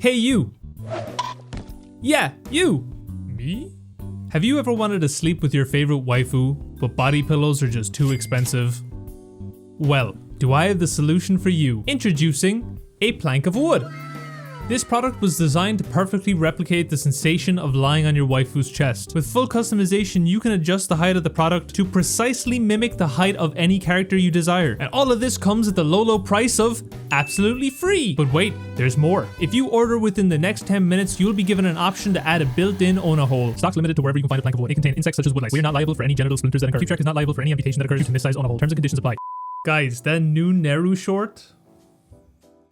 Hey you! Yeah, you! Me? Have you ever wanted to sleep with your favorite waifu, but body pillows are just too expensive? Well, do I have the solution for you? Introducing a plank of wood. This product was designed to perfectly replicate the sensation of lying on your waifu's chest. With full customization, you can adjust the height of the product to precisely mimic the height of any character you desire. And all of this comes at the low price of absolutely free. But wait, there's more. If you order within the next 10 minutes, you'll be given an option to add a built-in Ona hole. Stock's limited to wherever you can find a plank of wood. It contains insects such as wood lice. We are not liable for any genital splinters that occur. Future is not liable for any amputation that occurs due to missized Ona hole. Terms and conditions apply. Guys, that new Neru short?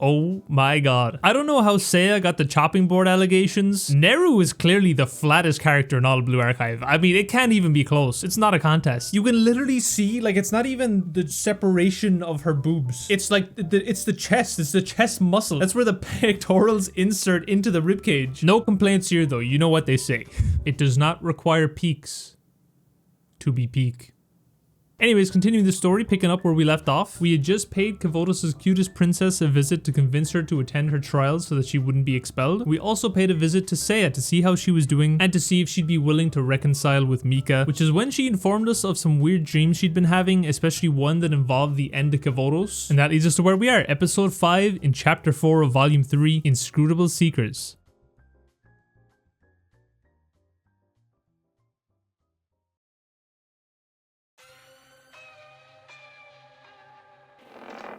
Oh my god. I don't know how Seiya got the chopping board allegations. Neru is clearly the flattest character in all Blue Archive. I mean, it can't even be close. It's not a contest. You can literally see, like, it's not even the separation of her boobs. It's like, it's the chest. It's the chest muscle. That's where the pectorals insert into the ribcage. No complaints here though. You know what they say. It does not require peaks to be peak. Anyways, continuing the story, picking up where we left off, we had just paid Kavotos' cutest princess a visit to convince her to attend her trials so that she wouldn't be expelled. We also paid a visit to Seiya to see how she was doing and to see if she'd be willing to reconcile with Mika, which is when she informed us of some weird dreams she'd been having, especially one that involved the end of Kavotos. And that leads us to where we are, episode 5 in chapter 4 of volume 3, Inscrutable Seekers.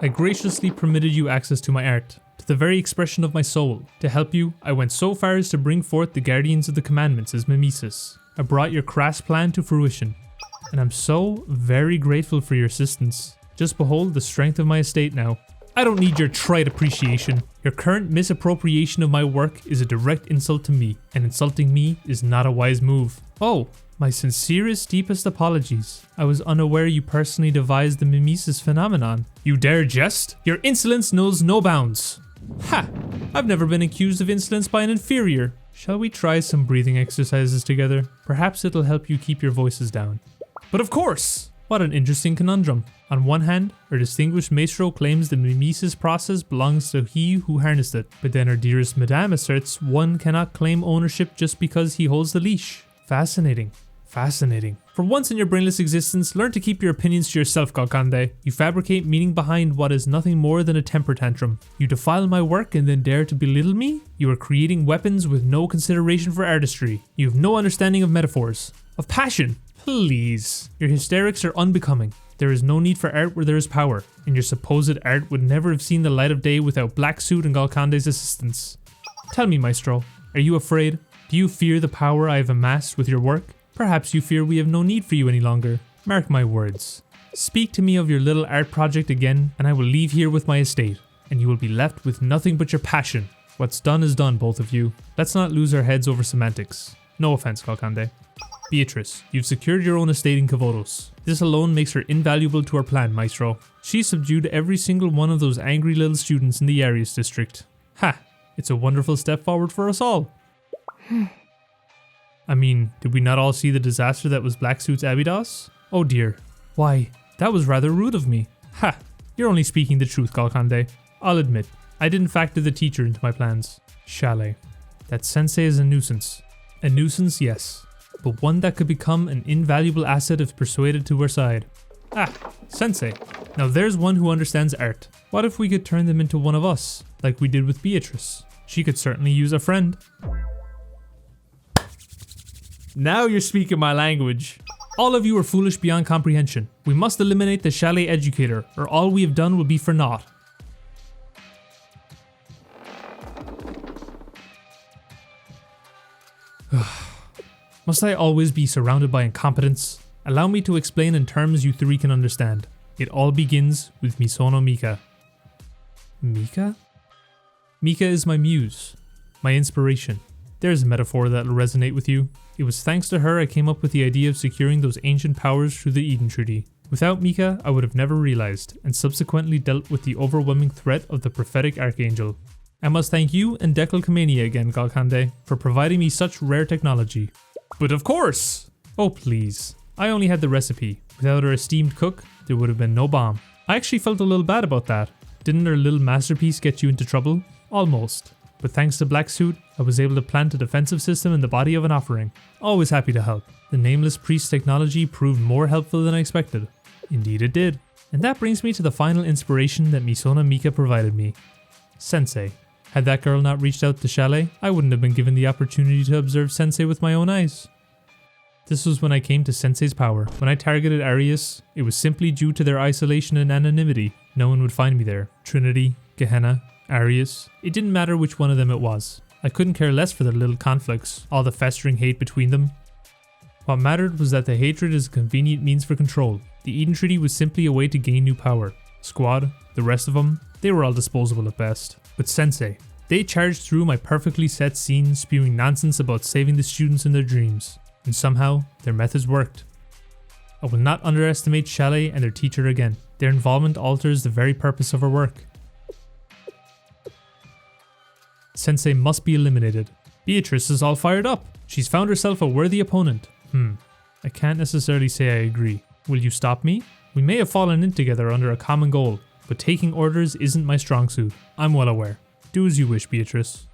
I graciously permitted you access to my art, to the very expression of my soul. To help you, I went so far as to bring forth the guardians of the commandments as mimesis. I brought your crass plan to fruition, and I'm so very grateful for your assistance. Just behold the strength of my estate now. I don't need your trite appreciation. Your current misappropriation of my work is a direct insult to me, and insulting me is not a wise move. Oh, my sincerest, deepest apologies. I was unaware you personally devised the mimesis phenomenon. You dare jest? Your insolence knows no bounds. Ha! I've never been accused of insolence by an inferior. Shall we try some breathing exercises together? Perhaps it'll help you keep your voices down. But of course! What an interesting conundrum. On one hand, our distinguished maestro claims the mimesis process belongs to he who harnessed it, but then our dearest madame asserts one cannot claim ownership just because he holds the leash. Fascinating. Fascinating. For once in your brainless existence, learn to keep your opinions to yourself, Galkande. You fabricate meaning behind what is nothing more than a temper tantrum. You defile my work and then dare to belittle me? You are creating weapons with no consideration for artistry. You have no understanding of metaphors. Of passion. Please. Your hysterics are unbecoming. There is no need for art where there is power, and your supposed art would never have seen the light of day without Black Suit and Galkande's assistance. Tell me, Maestro, are you afraid? Do you fear the power I have amassed with your work? Perhaps you fear we have no need for you any longer. Mark my words. Speak to me of your little art project again, and I will leave here with my estate, and you will be left with nothing but your passion. What's done is done, both of you. Let's not lose our heads over semantics. No offense, Galkande. Beatrice, you've secured your own estate in Kavotos. This alone makes her invaluable to our plan, Maestro. She subdued every single one of those angry little students in the Arius district. Ha! It's a wonderful step forward for us all. I mean, did we not all see the disaster that was Black Suit's Abydos? Oh dear. Why, that was rather rude of me. Ha! You're only speaking the truth, Galkande. I'll admit, I didn't factor the teacher into my plans. Chalet. That sensei is a nuisance. A nuisance, yes. But one that could become an invaluable asset if persuaded to our side. Ah, sensei. Now there's one who understands art. What if we could turn them into one of us, like we did with Beatrice? She could certainly use a friend. Now you're speaking my language. All of you are foolish beyond comprehension. We must eliminate the chalet educator, or all we have done will be for naught. Must I always be surrounded by incompetence? Allow me to explain in terms you three can understand. It all begins with Misono Mika. Mika? Mika is my muse, my inspiration. There's a metaphor that'll resonate with you. It was thanks to her I came up with the idea of securing those ancient powers through the Eden Treaty. Without Mika, I would have never realized, and subsequently dealt with the overwhelming threat of the prophetic archangel. I must thank you and Decalcomania again, Galkande, for providing me such rare technology. But of course! Oh please. I only had the recipe. Without our esteemed cook, there would have been no bomb. I actually felt a little bad about that. Didn't our little masterpiece get you into trouble? Almost. but thanks to Black Suit, I was able to plant a defensive system in the body of an offering. Always happy to help. The Nameless Priest technology proved more helpful than I expected. Indeed it did. And that brings me to the final inspiration that Misona Mika provided me. Sensei. Had that girl not reached out to Chalet, I wouldn't have been given the opportunity to observe Sensei with my own eyes. This was when I came to Sensei's power. When I targeted Arius, it was simply due to their isolation and anonymity. No one would find me there. Trinity, Gehenna, Arius. It didn't matter which one of them it was. I couldn't care less for their little conflicts, all the festering hate between them. What mattered was that the hatred is a convenient means for control. The Eden Treaty was simply a way to gain new power. Squad, the rest of them, they were all disposable at best. But Sensei, they charged through my perfectly set scene, spewing nonsense about saving the students in their dreams. And somehow, their methods worked. I will not underestimate Chalet and their teacher again. Their involvement alters the very purpose of her work. Sensei must be eliminated. Beatrice is all fired up. She's found herself a worthy opponent. I can't necessarily say I agree. Will you stop me? We may have fallen in together under a common goal, but taking orders isn't my strong suit. I'm well aware. Do as you wish, Beatrice.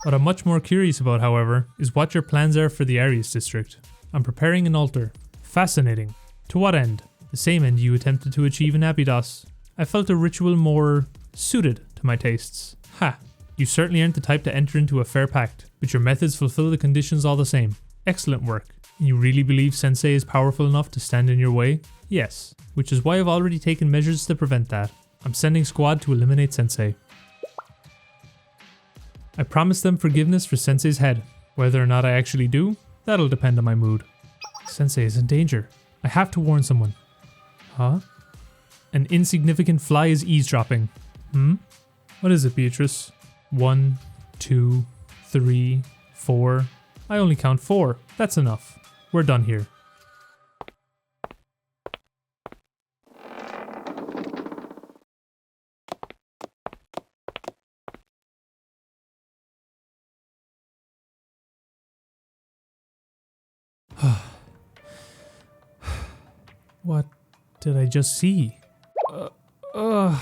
What I'm much more curious about, however, is what your plans are for the Arius district. I'm preparing an altar. Fascinating. To what end? The same end you attempted to achieve in Abydos. I felt a ritual more suited to my tastes. Ha! You certainly aren't the type to enter into a fair pact, but your methods fulfill the conditions all the same. Excellent work. And you really believe Sensei is powerful enough to stand in your way? Yes, which is why I've already taken measures to prevent that. I'm sending Squad to eliminate Sensei. I promised them forgiveness for Sensei's head. Whether or not I actually do, that'll depend on my mood. Sensei is in danger. I have to warn someone. Huh? An insignificant fly is eavesdropping. What is it, Beatrice? 1, 2, 3, 4. I only count 4. That's enough. We're done here. What did I just see? The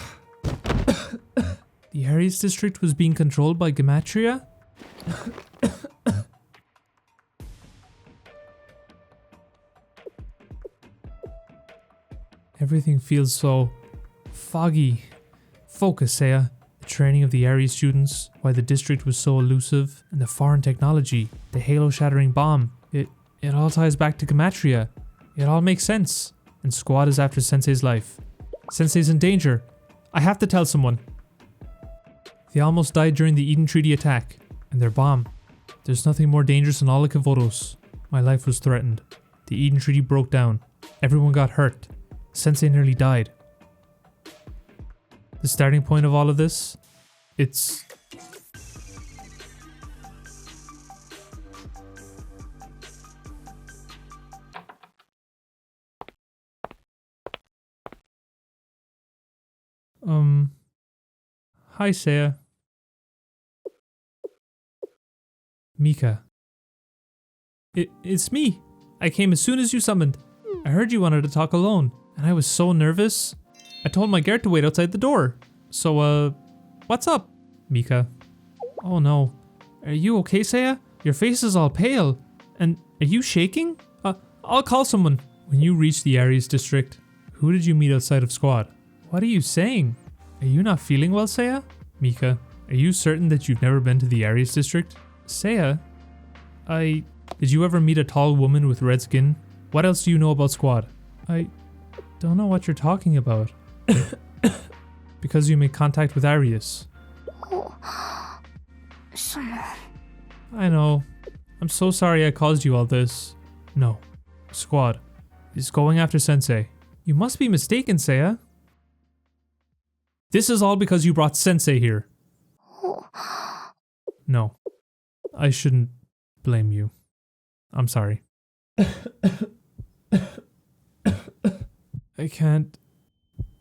Arius district was being controlled by Gematria? Everything feels so foggy. Focus, Seiya. The training of the Arius students, why the district was so elusive, and the foreign technology, the halo-shattering bomb. It all ties back to Gematria. It all makes sense. And Squad is after Sensei's life. Sensei's in danger. I have to tell someone. They almost died during the Eden Treaty attack. And their bomb. There's nothing more dangerous than all of Kavotos. My life was threatened. The Eden Treaty broke down. Everyone got hurt. Sensei nearly died. The starting point of all of this? It's... Hi, Seiya. Mika. It's me. I came as soon as you summoned. I heard you wanted to talk alone, and I was so nervous. I told my guard to wait outside the door. So, what's up? Mika. Oh no. Are you okay, Seiya? Your face is all pale. And are you shaking? I'll call someone. When you reached the Arius district, who did you meet outside of Squad? What are you saying? Are you not feeling well, Seiya? Mika, are you certain that you've never been to the Arius district? Seiya? Did you ever meet a tall woman with red skin? What else do you know about Squad? I don't know what you're talking about. Because you made contact with Arius. I know. I'm so sorry I caused you all this. No. Squad is going after Sensei. You must be mistaken, Seiya. This is all because you brought Sensei here. No. I shouldn't blame you. I'm sorry. I can't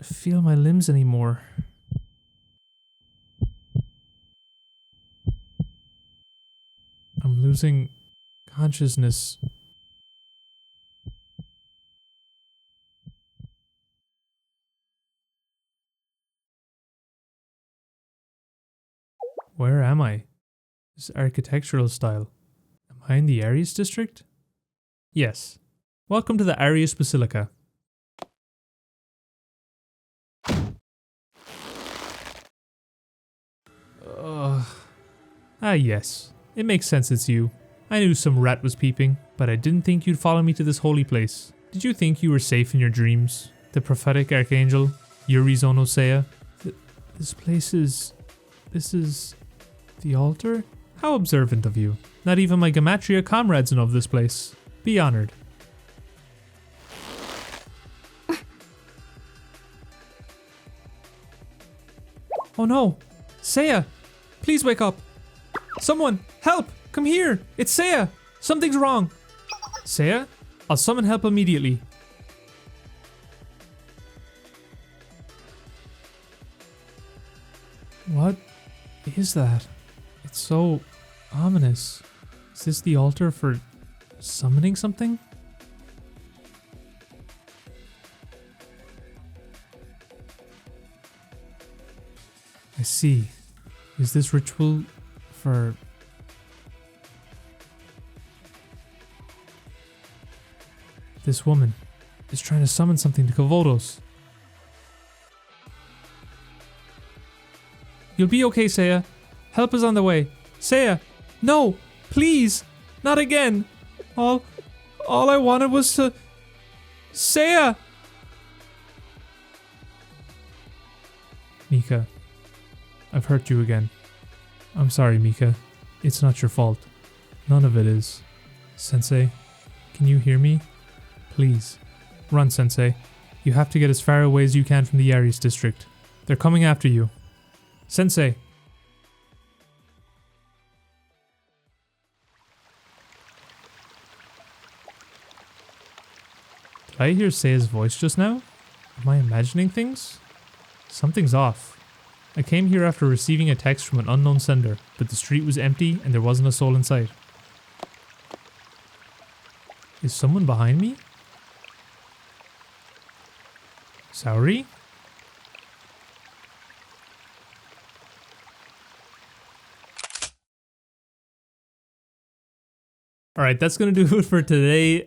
feel my limbs anymore. I'm losing consciousness. Where am I? This architectural style. Am I in the Arius district? Yes. Welcome to the Arius Basilica. Ah yes. It makes sense it's you. I knew some rat was peeping, but I didn't think you'd follow me to this holy place. Did you think you were safe in your dreams? The prophetic archangel, Yuri's Onosea? This place is... This is... the altar? How observant of you. Not even my Gematria comrades know of this place. Be honored. Oh no! Seiya! Please wake up! Someone! Help! Come here! It's Seiya! Something's wrong! Seiya? I'll summon help immediately. What is that? It's so ominous. Is this the altar for summoning something? I see. Is this ritual for... This woman is trying to summon something to Kavodos. You'll be okay, Seiya. Help is on the way. Seiya! No! Please! Not again! All I wanted was to... Seiya! Mika. I've hurt you again. I'm sorry, Mika. It's not your fault. None of it is. Sensei, can you hear me? Please. Run, Sensei. You have to get as far away as you can from the Arius district. They're coming after you. Sensei! Did I hear Seiya's voice just now? Am I imagining things? Something's off. I came here after receiving a text from an unknown sender, but the street was empty and there wasn't a soul in sight. Is someone behind me? Saori? Alright, that's gonna do it for today.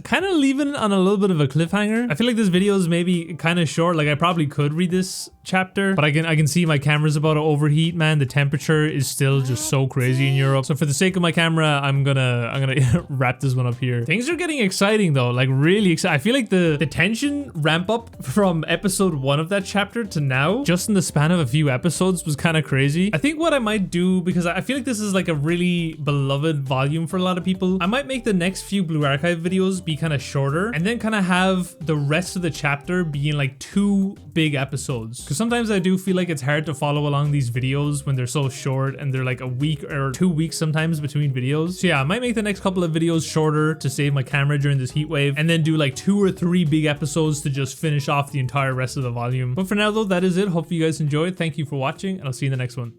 Kind of leaving on a little bit of a cliffhanger. I feel like this video is maybe kind of short. Like I probably could read this chapter, but I can see my camera's about to overheat, man. The temperature is still just so crazy in Europe. So for the sake of my camera, I'm gonna wrap this one up here. Things are getting exciting though, like really exciting. I feel like the tension ramp up from episode 1 of that chapter to now, just in the span of a few episodes, was kind of crazy. I think what I might do, because I feel like this is like a really beloved volume for a lot of people, I might make the next few Blue Archive videos be kind of shorter and then kind of have the rest of the chapter being like 2 big episodes. Because sometimes I do feel like it's hard to follow along these videos when they're so short and they're like a week or 2 weeks sometimes between videos. So yeah, I might make the next couple of videos shorter to save my camera during this heat wave and then do like 2 or 3 big episodes to just finish off the entire rest of the volume. But for now though, that is it. Hopefully you guys enjoyed. Thank you for watching and I'll see you in the next one.